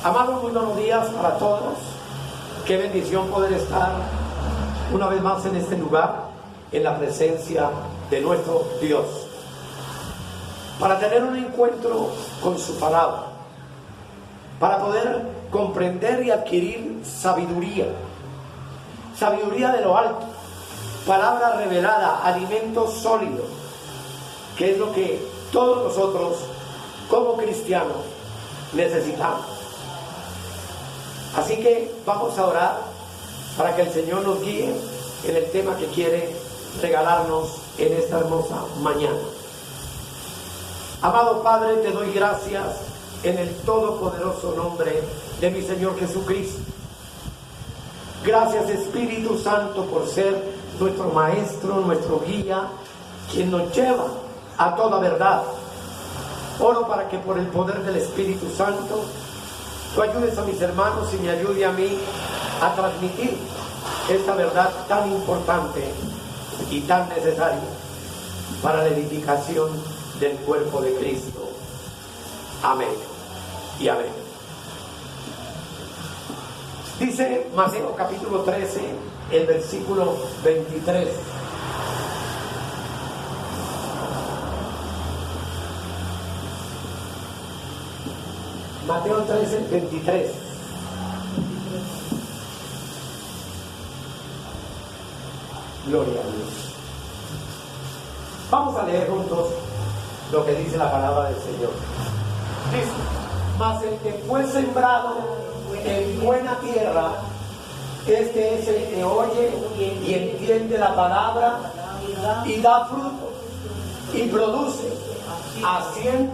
Amados, muy buenos días para todos. Qué bendición poder estar una vez más en este lugar, en la presencia de nuestro Dios, para tener un encuentro con su palabra, para poder comprender y adquirir sabiduría de lo alto, palabra revelada, alimento sólido, que es lo que todos nosotros como cristianos necesitamos. Así que vamos a orar para que el Señor nos guíe en el tema que quiere regalarnos en esta hermosa mañana. Amado Padre, te doy gracias en el todopoderoso nombre de mi Señor Jesucristo. Gracias, Espíritu Santo, por ser nuestro maestro, nuestro guía, quien nos lleva a toda verdad. Oro para que por el poder del Espíritu Santo tú ayudes a mis hermanos y me ayude a mí a transmitir esta verdad tan importante y tan necesaria para la edificación del cuerpo de Cristo. Amén y amén. Dice Mateo capítulo 13, el versículo 23. Mateo 13, 23. Gloria a Dios. Vamos a leer juntos lo que dice la palabra del Señor. Dice: mas el que fue sembrado en buena tierra, este es el que oye y entiende la palabra y da fruto y produce a 100,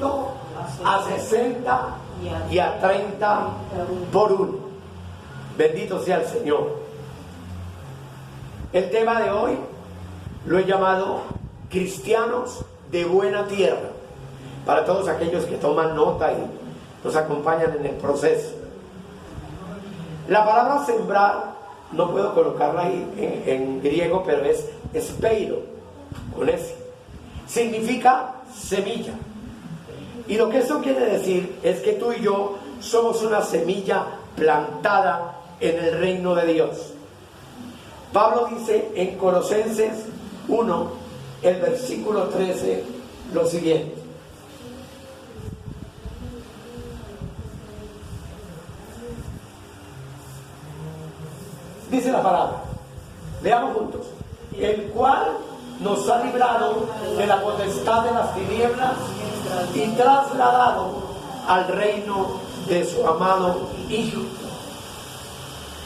a 60 y a 30 por uno. Bendito sea el Señor. El tema de hoy lo he llamado cristianos de buena tierra, para todos aquellos que toman nota y nos acompañan en el proceso. La palabra sembrar no puedo colocarla ahí en griego, pero es espeiro, con S. Significa semilla. Y lo que eso quiere decir es que tú y yo somos una semilla plantada en el reino de Dios. Pablo dice en Colosenses 1, el versículo 13, lo siguiente: dice la palabra, leamos juntos: el cual nos ha librado de la potestad de las tinieblas y trasladado al reino de su amado Hijo.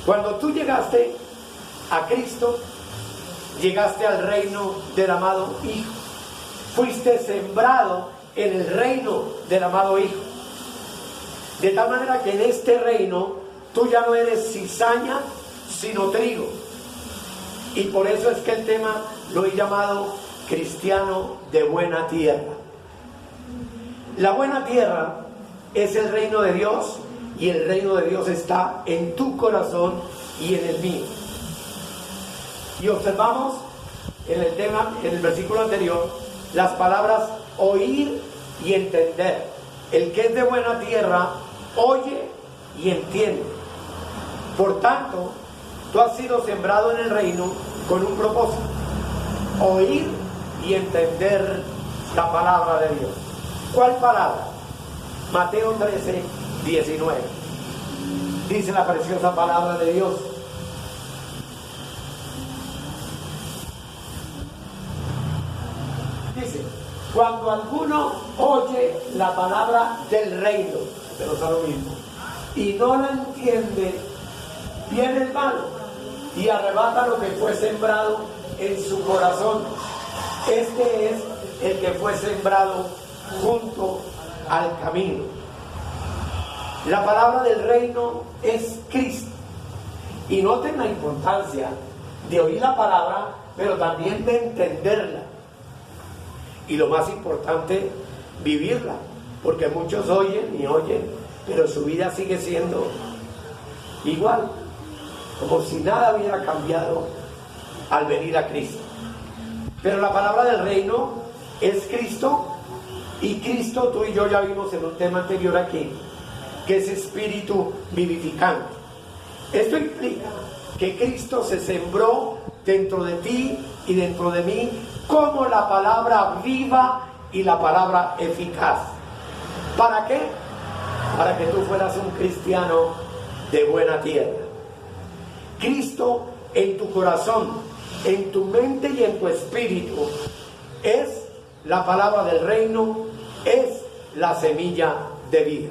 Cuando tú llegaste a Cristo, llegaste al reino del amado Hijo. Fuiste sembrado en el reino del amado Hijo. De tal manera que en este reino tú ya no eres cizaña, sino trigo. Y por eso es que el tema lo he llamado cristiano de buena tierra. La buena tierra es el reino de Dios, y el reino de Dios está en tu corazón y en el mío. Y observamos en el tema, en el versículo anterior, las palabras oír y entender. El que es de buena tierra oye y entiende. Por tanto, tú has sido sembrado en el reino con un propósito: oír y entender la palabra de Dios. ¿Cuál palabra? Mateo 13, 19. Dice la preciosa palabra de Dios: dice, cuando alguno oye la palabra del reino, pero es lo mismo, y no la entiende, viene el malo y arrebata lo que fue sembrado en su corazón. Este es el que fue sembrado junto al camino. La palabra del reino es Cristo. Y noten la importancia de oír la palabra, pero también de entenderla. Y lo más importante, vivirla. Porque muchos oyen y oyen, pero su vida sigue siendo igual, como si nada hubiera cambiado al venir a Cristo. Pero la palabra del reino es Cristo, y Cristo, tú y yo ya vimos en un tema anterior aquí, que es espíritu vivificante. Esto implica que Cristo se sembró dentro de ti y dentro de mí como la palabra viva y la palabra eficaz. ¿Para qué? Para que tú fueras un cristiano de buena tierra. Cristo en tu corazón, en tu mente y en tu espíritu es la palabra del reino, es la semilla de vida.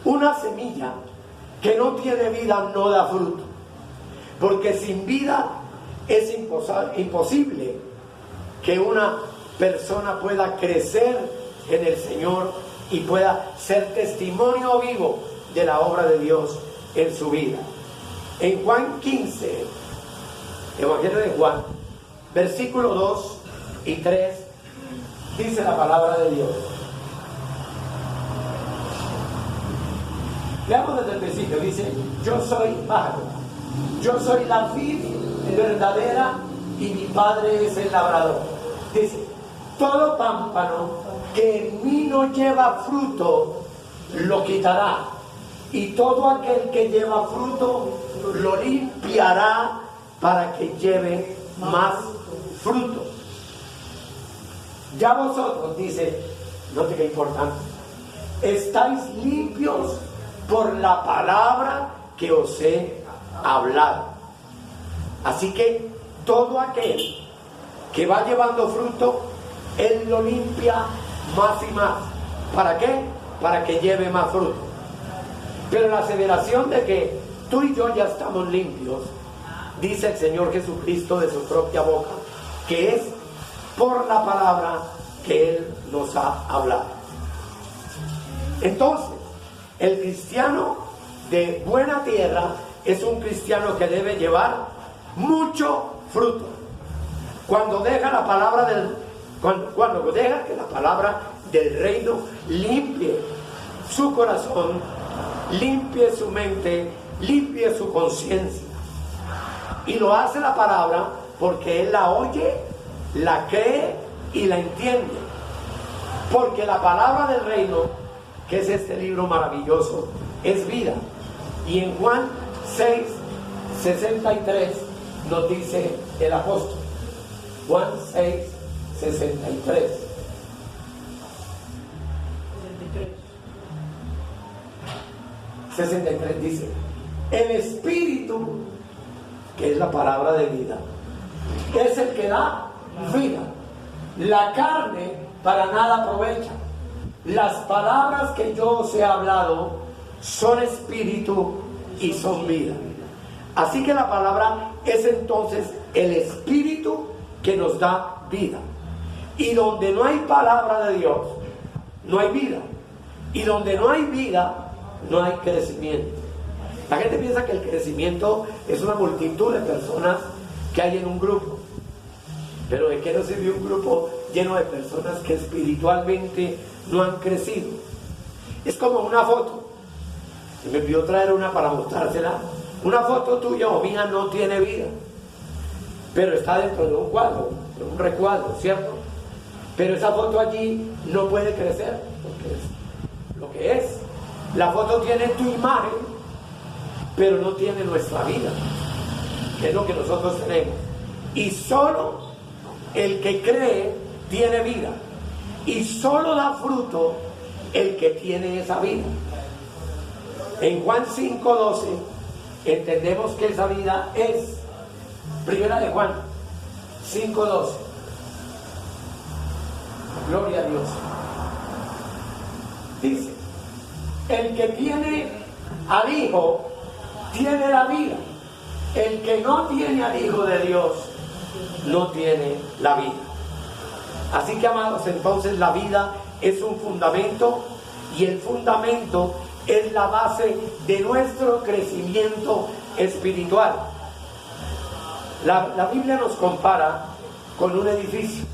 Una semilla que no tiene vida no da fruto, porque sin vida es imposible que una persona pueda crecer en el Señor y pueda ser testimonio vivo de la obra de Dios en su vida. En Juan 15, Evangelio de Juan, versículo 2 y 3, dice la palabra de Dios. Veamos desde el principio, dice: yo soy pájaro, yo soy la vid verdadera y mi Padre es el labrador. Dice: todo pámpano que en mí no lleva fruto, lo quitará, y todo aquel que lleva fruto, lo limpiará para que lleve más fruto. Ya vosotros, dice, note qué importante, estáis limpios por la palabra que os he hablado. Así que todo aquel que va llevando fruto, Él lo limpia más y más. ¿Para qué? Para que lleve más fruto. Pero la aseveración de que tú y yo ya estamos limpios, dice el Señor Jesucristo de su propia boca, que es por la palabra que Él nos ha hablado. Entonces, el cristiano de buena tierra es un cristiano que debe llevar mucho fruto. Cuando deja la palabra cuando deja que la palabra del reino limpie su corazón, limpie su mente, limpie su conciencia. Y lo hace la palabra porque él la oye, la cree y la entiende. Porque la palabra del reino, que es este libro maravilloso, es vida. Y en Juan 6, 63 nos dice el apóstol. Juan 6, 63. 63 dice: el espíritu, que es la palabra de vida, es el que da vida. La carne para nada aprovecha. Las palabras que yo os he hablado son espíritu y son vida. Así que la palabra es entonces el espíritu que nos da vida. Y donde no hay palabra de Dios, no hay vida. Y donde no hay vida, no hay crecimiento. La gente piensa que el crecimiento es una multitud de personas que hay en un grupo. Pero ¿de qué nos sirve un grupo lleno de personas que espiritualmente no han crecido? Es como una foto. Se me pidió traer una para mostrársela. Una foto tuya o mía no tiene vida, pero está dentro de un cuadro, de un recuadro, ¿cierto? Pero esa foto allí no puede crecer, porque es lo que es. La foto tiene tu imagen, pero no tiene nuestra vida, que es lo que nosotros tenemos. Y solo el que cree tiene vida, y solo da fruto el que tiene esa vida. En Juan 5:12 entendemos que esa vida es, primera de Juan 5:12. Gloria a Dios. Dice: el que tiene al Hijo tiene la vida. El que no tiene al Hijo de Dios no tiene la vida. Así que, amados, entonces la vida es un fundamento, y el fundamento es la base de nuestro crecimiento espiritual. La Biblia nos compara con un edificio.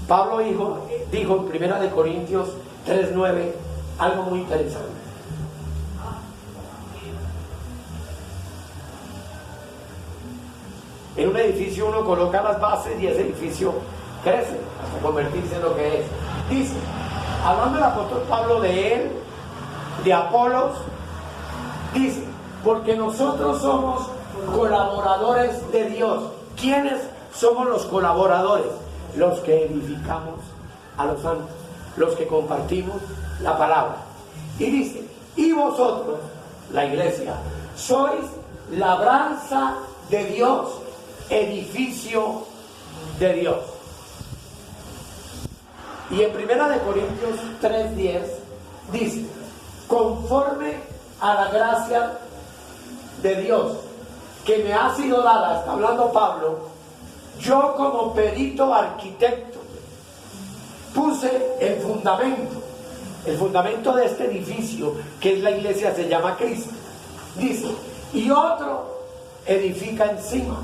Pablo dijo en 1 Corintios 3:9 algo muy interesante. En un edificio uno coloca las bases y ese edificio crece hasta convertirse en lo que es. Dice, hablando el apóstol Pablo de él de Apolos, dice, porque nosotros somos colaboradores de Dios. ¿Quiénes somos los colaboradores? Los que edificamos a los santos, los que compartimos la palabra. Y dice, y vosotros, la iglesia, sois labranza de Dios, edificio de Dios. Y en 1 Corintios 3:10 dice, conforme a la gracia de Dios que me ha sido dada, está hablando Pablo, yo como perito arquitecto puse el fundamento de este edificio, que es la iglesia, se llama Cristo. Dice, y otro edifica encima,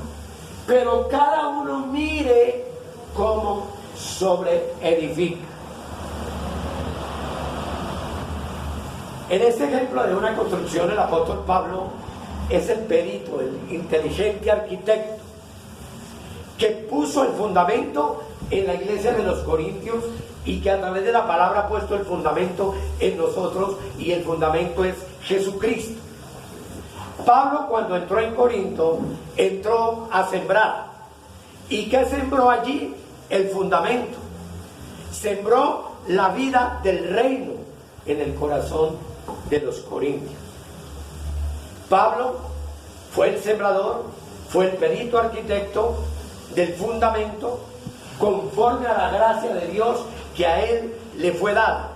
pero cada uno mire cómo sobre edifica. En este ejemplo de una construcción, el apóstol Pablo es el perito, el inteligente arquitecto que puso el fundamento en la iglesia de los Corintios y que a través de la palabra ha puesto el fundamento en nosotros, y el fundamento es Jesucristo. Pablo, cuando entró en Corinto, entró a sembrar. ¿Y qué sembró allí? El fundamento. Sembró la vida del reino en el corazón de los corintios. Pablo fue el sembrador, fue el perito arquitecto del fundamento, conforme a la gracia de Dios que a él le fue dada.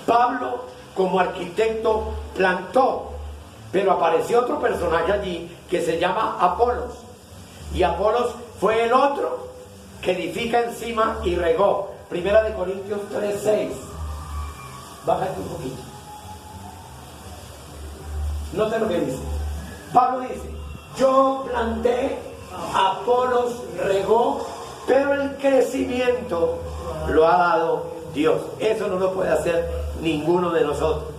Pablo, como arquitecto, plantó, pero apareció otro personaje allí que se llama Apolos, y Apolos fue el otro que edifica encima y regó. 1 Corintios 3:6. Bájate un poquito. Note lo que dice. Pablo dice, yo planté, Apolos regó, pero el crecimiento lo ha dado Dios. Eso no lo puede hacer ninguno de nosotros.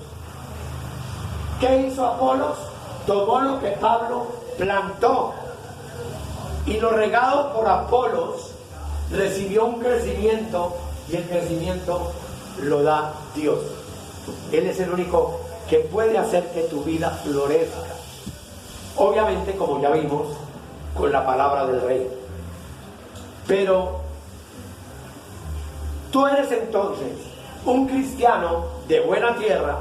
¿Qué hizo Apolos? Tomó lo que Pablo plantó, y lo regado por Apolos recibió un crecimiento, y el crecimiento lo da Dios. Él es el único que puede hacer que tu vida florezca. Obviamente, como ya vimos, con la palabra del Rey. Pero tú eres entonces un cristiano de buena tierra,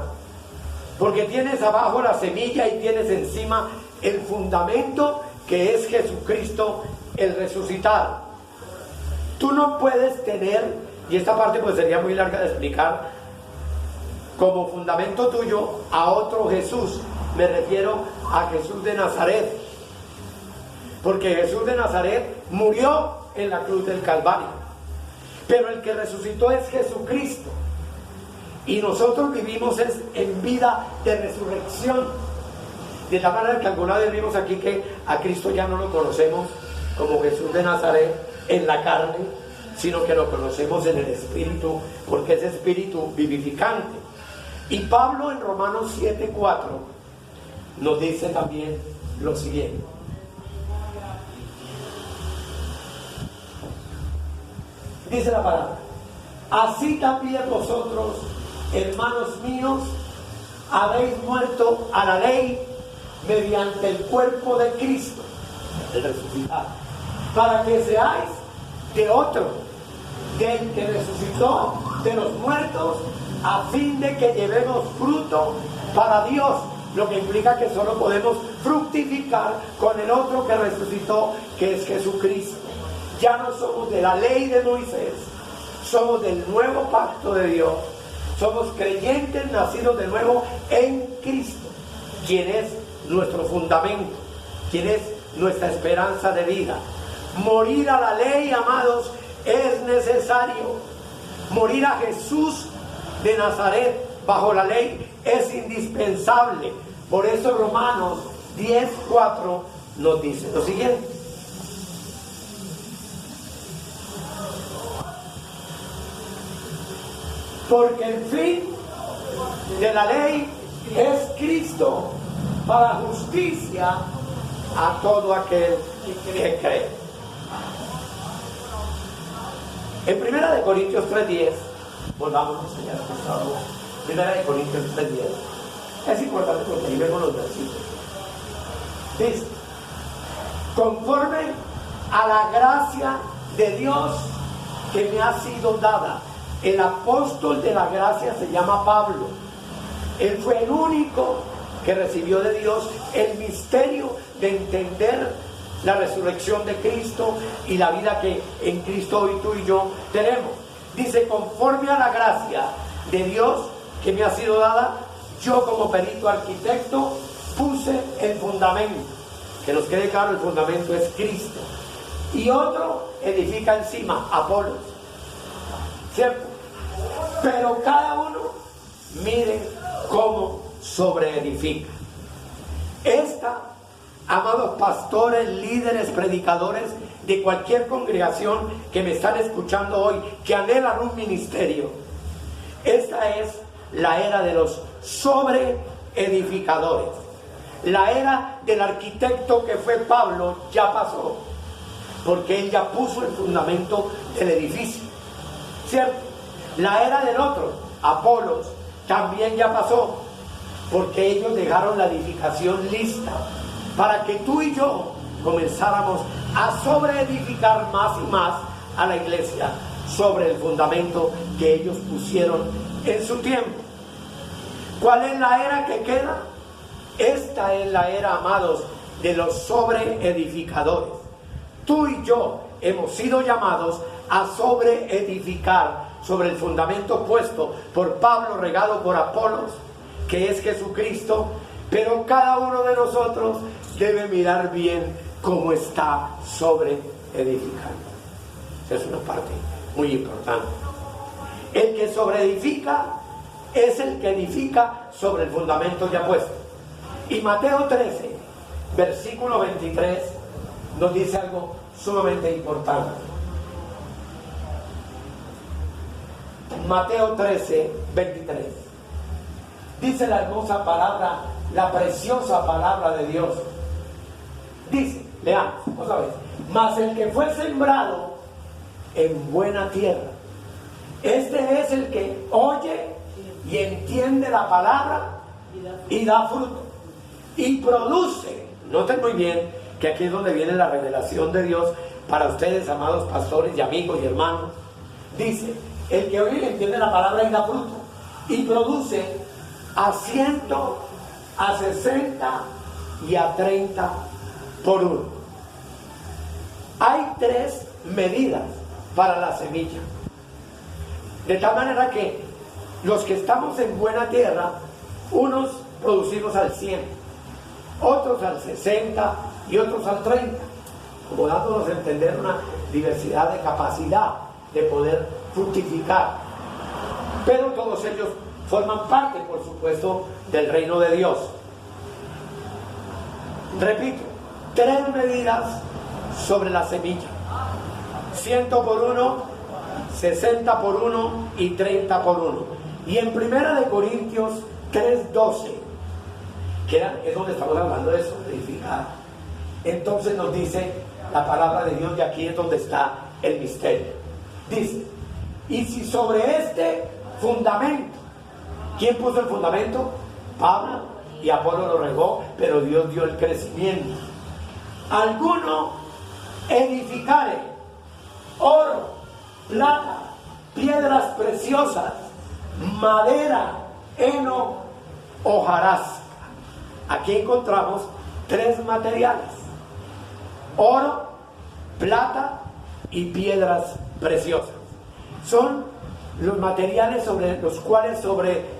porque tienes abajo la semilla y tienes encima el fundamento, que es Jesucristo el resucitado. Tú no puedes tener, y esta parte pues sería muy larga de explicar, como fundamento tuyo a otro Jesús. Me refiero a Jesús de Nazaret, porque Jesús de Nazaret murió en la cruz del Calvario, pero el que resucitó es Jesucristo, y nosotros vivimos en vida de resurrección. De la manera que alguna vez vimos aquí que a Cristo ya no lo conocemos como Jesús de Nazaret en la carne, sino que lo conocemos en el Espíritu, porque es Espíritu vivificante. Y Pablo en Romanos 7:4 nos dice también lo siguiente. Dice la palabra, así también vosotros, hermanos míos, habéis muerto a la ley mediante el cuerpo de Cristo, el resucitado, para que seáis de otro, del que resucitó de los muertos, a fin de que llevemos fruto para Dios, lo que implica que solo podemos fructificar con el otro que resucitó, que es Jesucristo. Ya no somos de la ley de Moisés, somos del nuevo pacto de Dios, somos creyentes nacidos de nuevo en Cristo, quien es nuestro fundamento, quien es nuestra esperanza de vida. Morir a la ley, amados, es necesario. Morir a Jesús de Nazaret bajo la ley es indispensable. Por eso Romanos 10:4 nos dice lo siguiente: porque el fin de la ley es Cristo para justicia a todo aquel que cree. En 1 Corintios 3:10, volvamos a enseñar que estamos Primera de Corintios 3:10. Es importante porque ahí vemos los versículos. Dice: conforme a la gracia de Dios que me ha sido dada. El apóstol de la gracia se llama Pablo. Él fue el único que recibió de Dios el misterio de entender la resurrección de Cristo y la vida que en Cristo hoy tú y yo tenemos. Dice: conforme a la gracia de Dios que me ha sido dada, yo como perito arquitecto puse el fundamento. Que nos quede claro, el fundamento es Cristo. Y otro edifica encima, Apolos. ¿Cierto? Pero cada uno mire cómo sobreedifica. Amados pastores, líderes, predicadores de cualquier congregación que me están escuchando hoy, que anhelan un ministerio, esta es la era de los sobreedificadores. La era del arquitecto que fue Pablo ya pasó, porque él ya puso el fundamento del edificio, ¿cierto? La era del otro, Apolos, también ya pasó, porque ellos dejaron la edificación lista para que tú y yo comenzáramos a sobreedificar más y más a la iglesia sobre el fundamento que ellos pusieron en su tiempo. ¿Cuál es la era que queda? Esta es la era, amados, de los sobreedificadores. Tú y yo hemos sido llamados a sobreedificar sobre el fundamento puesto por Pablo, regado por Apolos, que es Jesucristo, pero cada uno de nosotros debe mirar bien cómo está sobreedificando. Esa es una parte muy importante. El que sobreedifica es el que edifica sobre el fundamento ya puesto. Y Mateo 13, versículo 23, nos dice algo sumamente importante. Mateo 13, 23. Dice la hermosa palabra, la preciosa palabra de Dios. Dice, leamos, otra vez: mas el que fue sembrado en buena tierra, este es el que oye y entiende la palabra y da fruto y produce. Noten muy bien que aquí es donde viene la revelación de Dios para ustedes, amados pastores y amigos y hermanos. Dice: el que oye y entiende la palabra y da fruto y produce a 100, a 60 y a 30 por uno. Hay 3 medidas para la semilla, de tal manera que los que estamos en buena tierra, unos producimos al 100, otros al 60 y otros al 30, como dándonos a entender una diversidad de capacidad de poder fructificar. Pero todos ellos forman parte, por supuesto, del reino de Dios. Repito, 3 medidas sobre la semilla: 100 por 1, 60 por 1 y 30 por 1. Y en 1 Corintios 3:12, es donde estamos hablando de edificar, entonces nos dice la palabra de Dios, y aquí es donde está el misterio. Dice: y si sobre este fundamento, ¿quién puso el fundamento? Pablo, y Apolo lo regó, pero Dios dio el crecimiento. Alguno edificare oro, plata, piedras preciosas, madera, heno, hojarasca. Aquí encontramos 3 materiales: oro, plata y piedras preciosas. Son los materiales sobre los cuales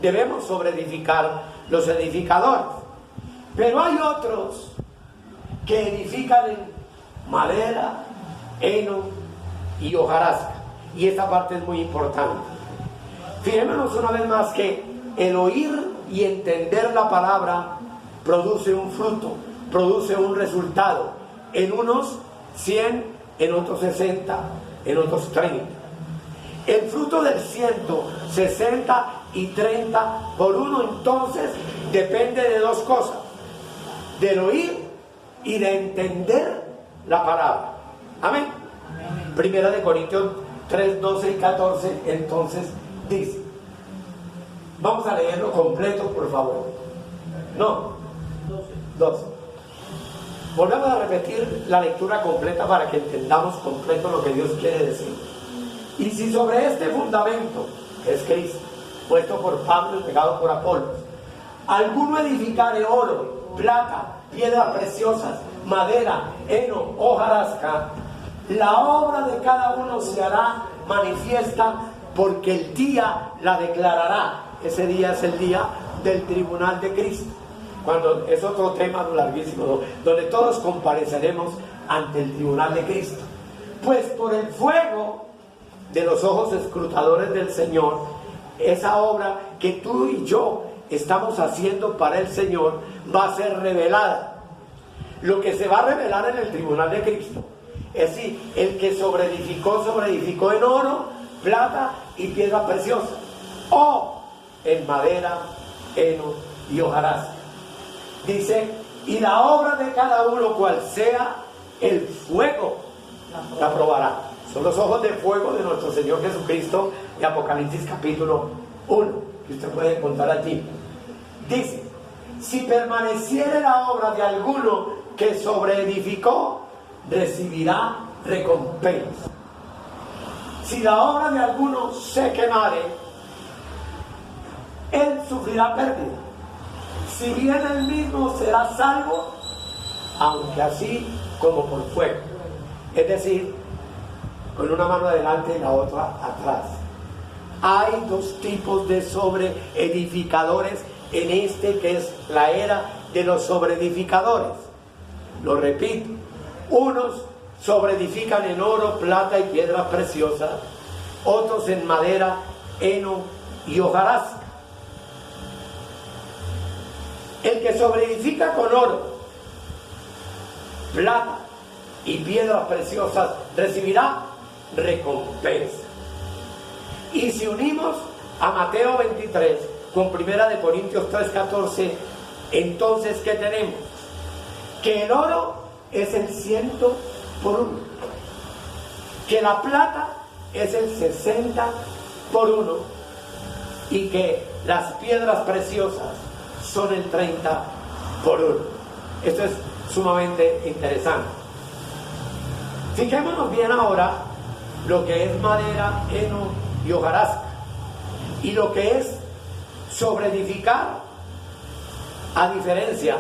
debemos sobreedificar los edificadores. Pero hay otros que edifican en madera, heno y hojarasca. Y esta parte es muy importante. Fijémonos una vez más que el oír y entender la palabra produce un fruto, produce un resultado. En unos 100, en otros 60, en otros 30. El fruto del 100, 60 y 30 por 1 entonces depende de 2 cosas: del oír y de entender la palabra. Amén. Primera de Corintios 3, 12 y 14 entonces dice: Vamos a leerlo completo, por favor. No, 12. Volvemos a repetir la lectura completa para que entendamos completo lo que Dios quiere decir. Y si sobre este fundamento, que es Cristo, puesto por Pablo y pegado por Apolos, alguno edificare oro, plata, piedras preciosas, madera, heno, hojarasca, la obra de cada uno se hará manifiesta, porque el día la declarará. Ese día es el día del tribunal de Cristo, cuando es otro tema larguísimo, donde todos compareceremos ante el tribunal de Cristo. Pues por el fuego de los ojos escrutadores del Señor, esa obra que tú y yo estamos haciendo para el Señor va a ser revelada. Lo que se va a revelar en el tribunal de Cristo es decir, el que sobreedificó en oro, plata y piedra preciosa, o en madera, heno y hojarasca. Dice, y la obra de cada uno cual sea, el fuego la probará. Son los ojos de fuego de nuestro Señor Jesucristo de Apocalipsis capítulo 1, que usted puede encontrar allí. Dice, si permaneciere la obra de alguno que sobreedificó, recibirá recompensa. Si la obra de alguno se quemare, él sufrirá pérdida. Si bien él mismo será salvo, aunque así como por fuego. Es decir, con una mano adelante y la otra atrás. Hay dos tipos de sobreedificadores en este que es la era de los sobreedificadores. Lo repito, unos sobreedifican en oro, plata y piedras preciosas, otros en madera, heno y hojarasca. El que sobreedifica con oro, plata y piedras preciosas recibirá recompensa. Y si unimos a Mateo 23 con 1 Corintios 3:14, entonces ¿qué tenemos? Que el oro es el 100 por 1, que la plata es el 60 por 1 y que las piedras preciosas son el 30 por 1. Esto es sumamente interesante. Fijémonos bien ahora lo que es madera, heno y hojarasca, y lo que es sobreedificar, a diferencia,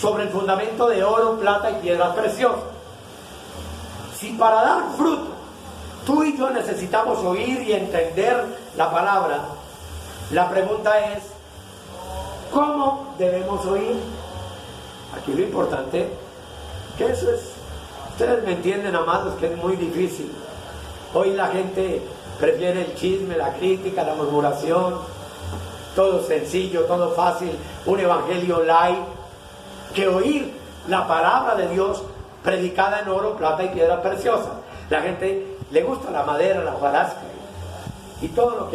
sobre el fundamento de oro, plata y piedras preciosas. Si para dar fruto tú y yo necesitamos oír y entender la palabra, la pregunta es, ¿cómo debemos oír? Aquí lo importante, que eso es, ustedes me entienden, amados, que es muy difícil. Hoy la gente prefiere el chisme, la crítica, la murmuración, todo sencillo, todo fácil, un evangelio light, que oír la palabra de Dios predicada en oro, plata y piedras preciosas. La gente le gusta la madera, la hojarasca y todo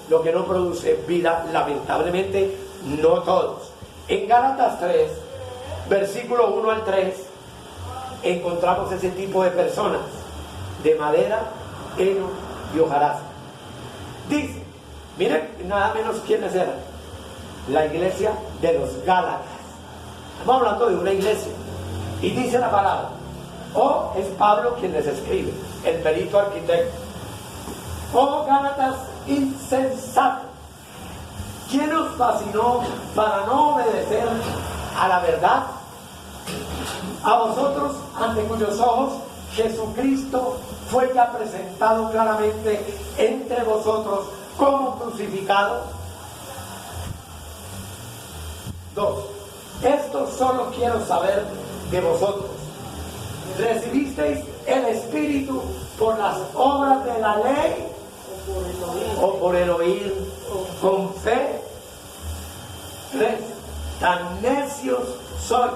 lo que no produce vida, lamentablemente no todos. En Gálatas 3, versículo 1 al 3, encontramos ese tipo de personas, de madera, heno y hojarasca. Dice, miren nada menos quiénes eran, la iglesia de los Gálatas. Estamos hablando de una iglesia, y dice la palabra, o es Pablo quien les escribe, el perito arquitecto. Oh Gálatas insensatos, ¿quién os fascinó para no obedecer a la verdad? A vosotros, ante cuyos ojos Jesucristo fue ya presentado claramente entre vosotros como crucificado. 2. Esto solo quiero saber de vosotros. ¿Recibisteis el Espíritu por las obras de la ley o por el oír con fe? 3. Tan necios sois,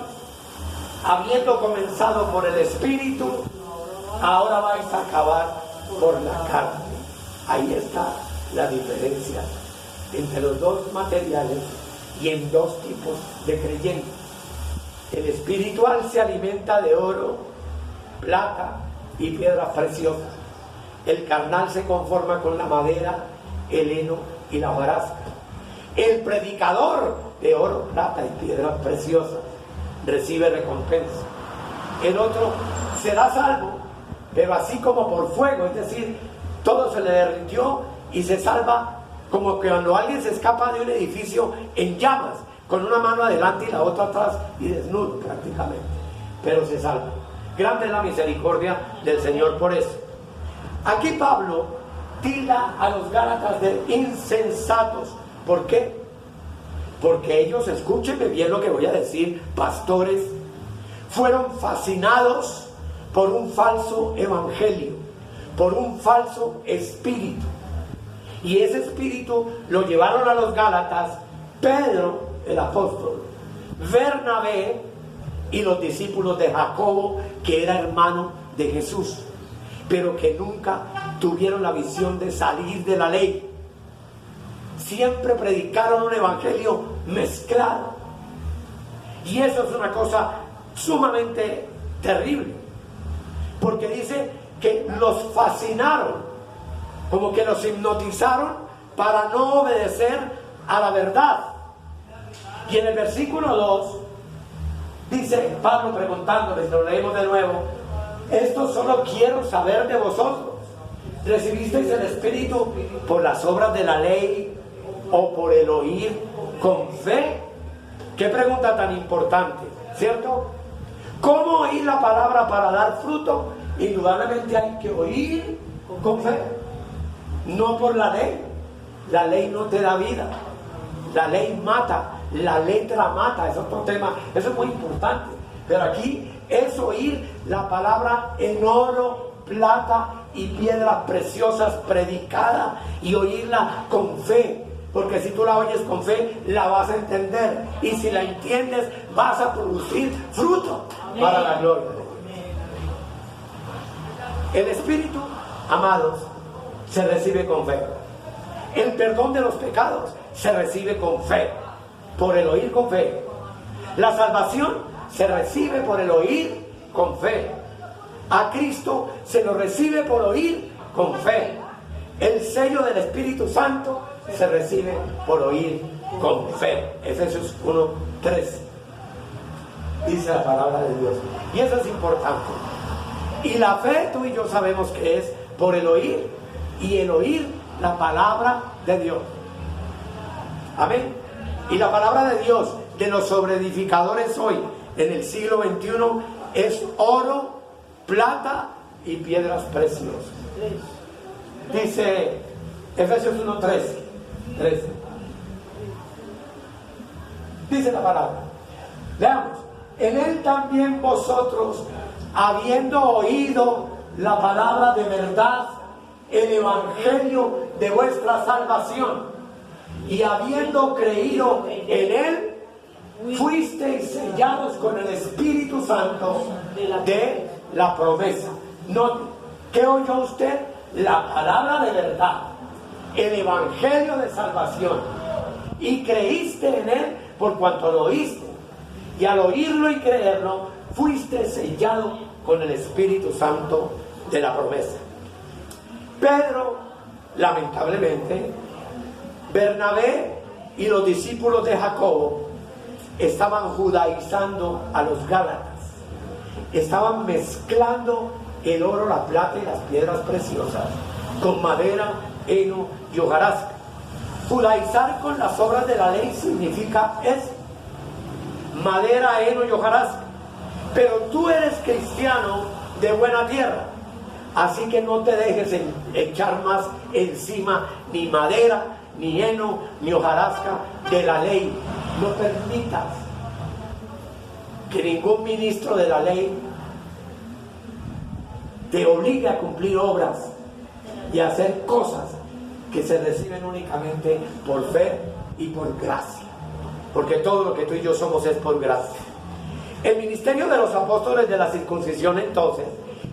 habiendo comenzado por el Espíritu, ahora vais a acabar por la carne. Ahí está la diferencia entre los dos materiales y en dos tipos de creyentes. El espiritual se alimenta de oro, plata y piedras preciosas. El carnal se conforma con la madera, el heno y la hojarasca. El predicador de oro, plata y piedras preciosas recibe recompensa. El otro será salvo, pero así como por fuego, es decir, todo se le derritió y se salva como que cuando alguien se escapa de un edificio en llamas, con una mano adelante y la otra atrás y desnudo prácticamente, pero se salva. Grande es la misericordia del Señor por eso. Aquí Pablo tilda a los Gálatas de insensatos. ¿Por qué? Porque ellos, escúchenme bien lo que voy a decir, pastores, fueron fascinados por un falso evangelio, por un falso espíritu. Y ese espíritu lo llevaron a los Gálatas Pedro, el apóstol, Bernabé y los discípulos de Jacobo, que era hermano de Jesús, pero que nunca tuvieron la visión de salir de la ley. Siempre predicaron un evangelio mezclado. Y eso es una cosa sumamente terrible, porque dice que los fascinaron, como que los hipnotizaron para no obedecer a la verdad. Y en el versículo 2 dice Pablo preguntándoles, lo leemos de nuevo: esto solo quiero saber de vosotros, ¿recibisteis el Espíritu por las obras de la ley o por el oír con fe? Qué pregunta tan importante, ¿cierto? ¿Cómo oír la palabra para dar fruto? Indudablemente hay que oír con fe, no por la ley. La ley no te da vida, la ley mata, la letra mata, es otro tema, eso es muy importante. Pero aquí es oír la palabra en oro, plata y piedras preciosas predicada, y oírla con fe, porque si tú la oyes con fe la vas a entender, y si la entiendes vas a producir fruto para la gloria de Dios. El Espíritu, amados, se recibe con fe. El perdón de los pecados se recibe con fe, por el oír con fe. La salvación se recibe por el oír con fe. A Cristo se lo recibe por oír con fe. El sello del Espíritu Santo se recibe por oír con fe. Efesios 1:13 dice la palabra de Dios, y eso es importante. Y la fe, tú y yo sabemos que es por el oír, y el oír la palabra de Dios. Amén. Y la palabra de Dios de los sobreedificadores hoy en el siglo XXI es oro, plata y piedras preciosas. Dice Efesios 1:13. Dice la palabra. Veamos. En él también vosotros, habiendo oído la palabra de verdad, el evangelio de vuestra salvación, y habiendo creído en él, fuisteis sellados con el Espíritu Santo de la promesa. Note, ¿qué oyó usted? La palabra de verdad, el evangelio de salvación, y creíste en él por cuanto lo oíste, y al oírlo y creerlo fuiste sellado con el Espíritu Santo de la promesa. Pedro, lamentablemente, Bernabé y los discípulos de Jacobo estaban judaizando a los Gálatas, estaban mezclando el oro, la plata y las piedras preciosas con madera, heno y hojarasca. Judaizar con las obras de la ley significa eso: madera, heno y hojarasca. Pero tú eres cristiano de buena tierra, así que no te dejes echar más encima ni madera, ni heno, ni hojarasca de la ley. No permitas que ningún ministro de la ley te obligue a cumplir obras y a hacer cosas que se reciben únicamente por fe y por gracia, porque todo lo que tú y yo somos es por gracia. El ministerio de los apóstoles de la circuncisión entonces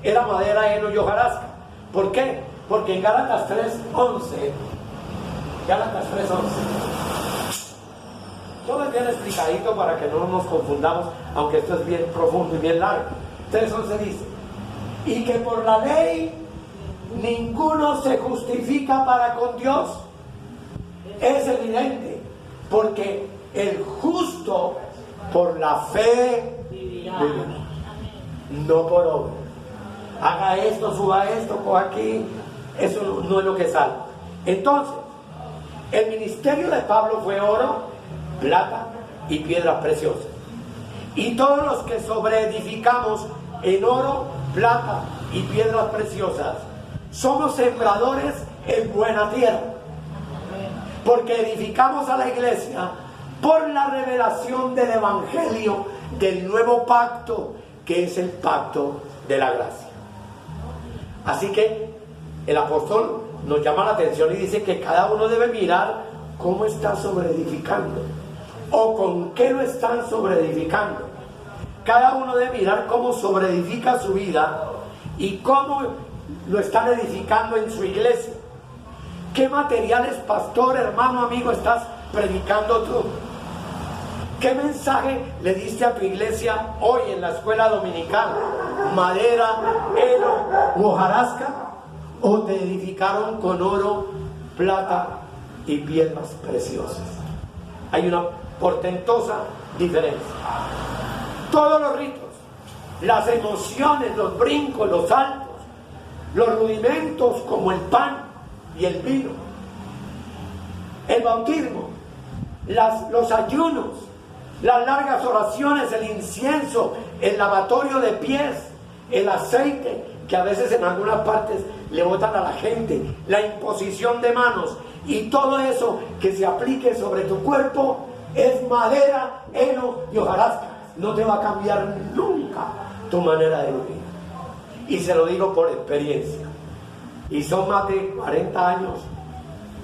era madera, heno y hojarasca. ¿Por qué? Porque en Gálatas 3:11, todo es bien explicadito para que no nos confundamos, aunque esto es bien profundo y bien largo. 3:11 dice: y que por la ley ninguno se justifica para con Dios, Es evidente, porque el justo por la fe vivirá, no por obra. Haga esto, suba esto, coja aquí, eso no es lo que salva. Entonces, el ministerio de Pablo fue oro, plata y piedras preciosas. Y todos los que sobreedificamos en oro, plata y piedras preciosas, somos sembradores en buena tierra, porque edificamos a la iglesia por la revelación del evangelio del nuevo pacto, que es el pacto de la gracia. Así que el apóstol nos llama la atención y dice que cada uno debe mirar cómo está sobreedificando o con qué lo están sobreedificando. Cada uno debe mirar cómo sobreedifica su vida y cómo lo están edificando en su iglesia. ¿Qué materiales, pastor, hermano, amigo, estás predicando tú? ¿Qué mensaje le diste a tu iglesia hoy en la escuela dominical? ¿Madera, heno u hojarasca? ¿O te edificaron con oro, plata y piedras preciosas? Hay una portentosa diferencia. Todos los ritos, las emociones, los brincos, los saltos, los rudimentos como el pan y el vino, el bautismo, los ayunos, las largas oraciones, el incienso, el lavatorio de pies, el aceite que a veces en algunas partes le botan a la gente, la imposición de manos y todo eso que se aplique sobre tu cuerpo es madera, heno y hojarasca. No te va a cambiar nunca tu manera de vivir. Y se lo digo por experiencia. Y son más de 40 años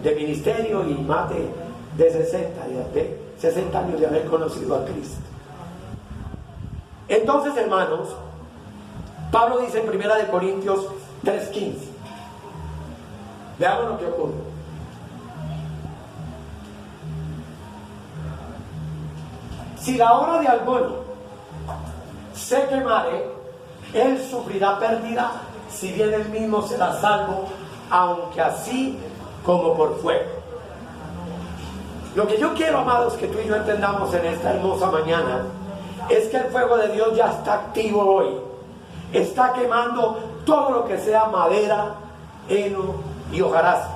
de ministerio y más de 60 años de haber conocido a Cristo. Entonces, hermanos, Pablo dice en 1 Corintios 3:15. Veamos lo que ocurre. Si la obra de alguno se quemare, él sufrirá pérdida, si bien él mismo será salvo, aunque así como por fuego. Lo que yo quiero, amados, que tú y yo entendamos en esta hermosa mañana, es que el fuego de Dios ya está activo hoy. Está quemando todo lo que sea madera, heno y hojarasca.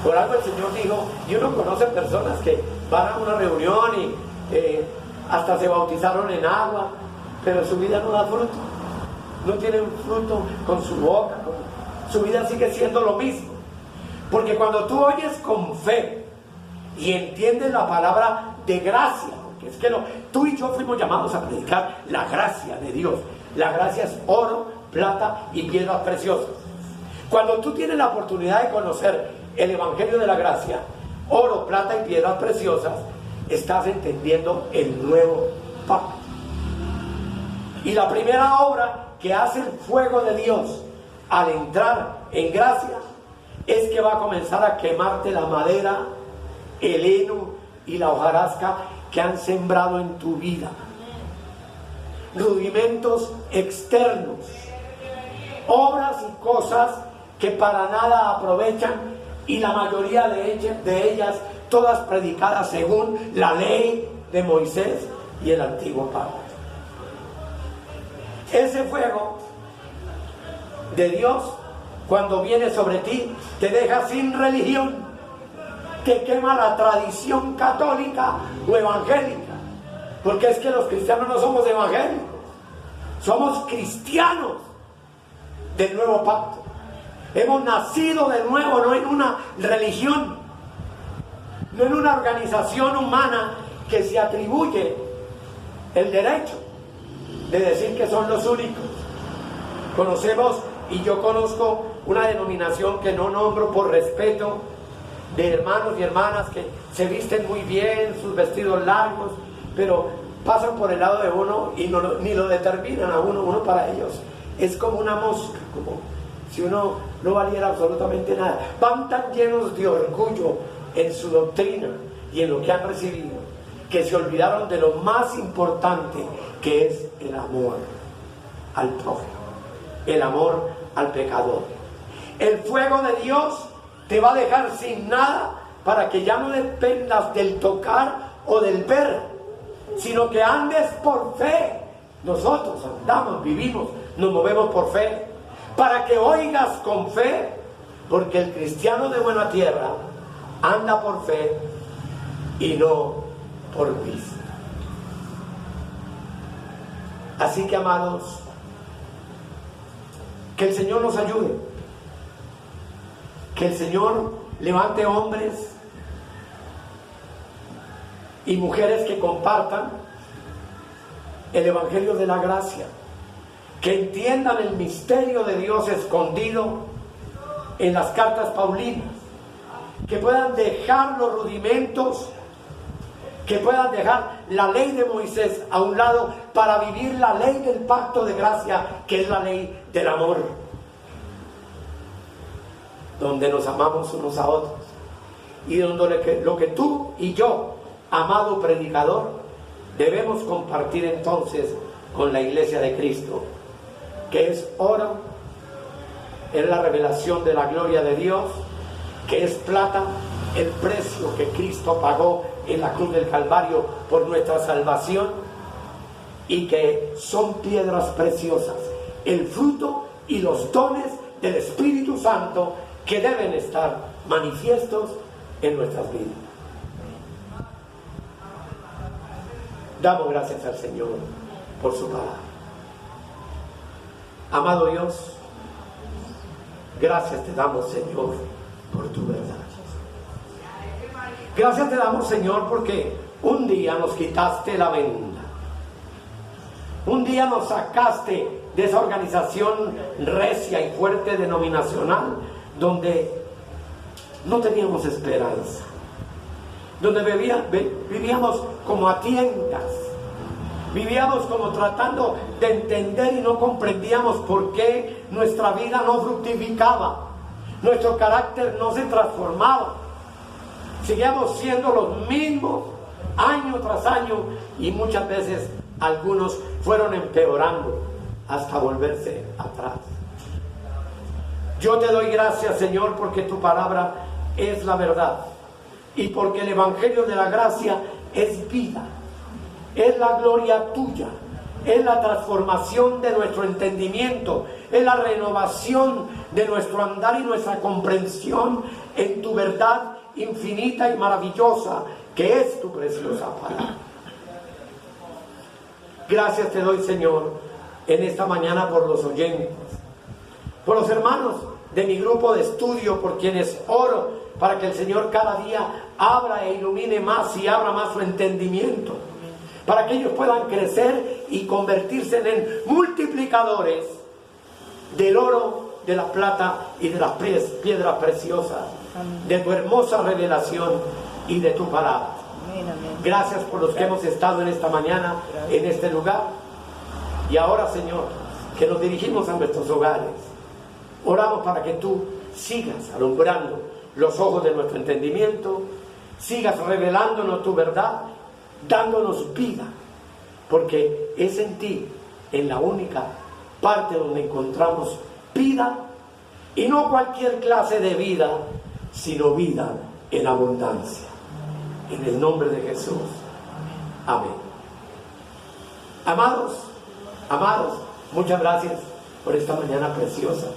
Por algo el Señor dijo, y uno conoce personas que van a una reunión y hasta se bautizaron en agua, pero su vida no da fruto. No tienen fruto con su boca, su vida sigue siendo lo mismo. Porque cuando tú oyes con fe y entiendes la palabra de gracia, porque es que tú y yo fuimos llamados a predicar la gracia de Dios. La gracia es oro, plata y piedras preciosas. Cuando tú tienes la oportunidad de conocer el evangelio de la gracia, oro, plata y piedras preciosas, estás entendiendo el nuevo pacto. Y la primera obra que hace el fuego de Dios al entrar en gracia es que va a comenzar a quemarte la madera, el heno y la hojarasca que han sembrado en tu vida. Rudimentos externos, obras y cosas que para nada aprovechan, y la mayoría de ellas todas predicadas según la ley de Moisés y el antiguo pacto. Ese fuego de Dios, cuando viene sobre ti, te deja sin religión, te quema la tradición católica o evangélica, porque es que los cristianos no somos evangélicos, somos cristianos del nuevo pacto. Hemos nacido de nuevo, no en una religión, no en una organización humana que se atribuye el derecho de decir que son los únicos. Conocemos, y yo conozco una denominación que no nombro por respeto, de hermanos y hermanas que se visten muy bien, sus vestidos largos, pero pasan por el lado de uno y ni lo determinan a uno para ellos es como una mosca, como si uno no valiera absolutamente nada. Van tan llenos de orgullo en su doctrina y en lo que han recibido, que se olvidaron de lo más importante, que es el amor al prójimo, el amor al pecador. El fuego de Dios te va a dejar sin nada para que ya no dependas del tocar o del ver, sino que andes por fe. Nosotros andamos, vivimos, nos movemos por fe, para que oigas con fe, porque el cristiano de buena tierra anda por fe y no por vista. Así que, amados, que el Señor nos ayude, que el Señor levante hombres y mujeres que compartan el Evangelio de la gracia, que entiendan el misterio de Dios escondido en las cartas paulinas, que puedan dejar los rudimentos, que puedan dejar la ley de Moisés a un lado para vivir la ley del pacto de gracia, que es la ley del amor, donde nos amamos unos a otros, y donde lo que tú y yo, amado predicador, debemos compartir entonces con la iglesia de Cristo, que es oro, es la revelación de la gloria de Dios, que es plata, el precio que Cristo pagó en la cruz del Calvario por nuestra salvación, y que son piedras preciosas, el fruto y los dones del Espíritu Santo que deben estar manifiestos en nuestras vidas. Damos gracias al Señor por su palabra. Amado Dios, gracias te damos, Señor, por tu verdad. Gracias te damos, Señor, porque un día nos quitaste la venda. Un día nos sacaste de esa organización recia y fuerte denominacional, donde no teníamos esperanza, donde vivíamos como a tientas, vivíamos como tratando de entender y no comprendíamos por qué nuestra vida no fructificaba, nuestro carácter no se transformaba, seguíamos siendo los mismos año tras año, y muchas veces algunos fueron empeorando hasta volverse atrás. Yo te doy gracias, Señor, porque tu palabra es la verdad, y porque el Evangelio de la gracia es vida, es la gloria tuya, es la transformación de nuestro entendimiento, es la renovación de nuestro andar y nuestra comprensión en tu verdad infinita y maravillosa, que es tu preciosa palabra. Gracias te doy, Señor, en esta mañana por los oyentes, por los hermanos de mi grupo de estudio, por quienes oro para que el Señor cada día abra e ilumine más y abra más su entendimiento, para que ellos puedan crecer y convertirse en multiplicadores del oro, de la plata y de las piedras preciosas, de tu hermosa revelación y de tu palabra. Gracias por los que hemos estado en esta mañana, en este lugar. Y ahora, Señor, que nos dirigimos a nuestros hogares, oramos para que tú sigas alumbrando los ojos de nuestro entendimiento, sigas revelándonos tu verdad, dándonos vida, porque es en ti, en la única parte donde encontramos vida, y no cualquier clase de vida, sino vida en abundancia. En el nombre de Jesús. Amén. Amados, muchas gracias por esta mañana preciosa.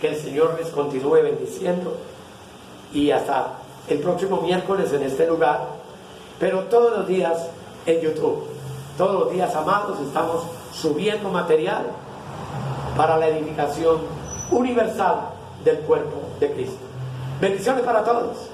Que el Señor les continúe bendiciendo, y hasta el próximo miércoles en este lugar, pero todos los días en YouTube. Todos los días, amados, estamos subiendo material para la edificación universal del cuerpo de Cristo. Bendiciones para todos.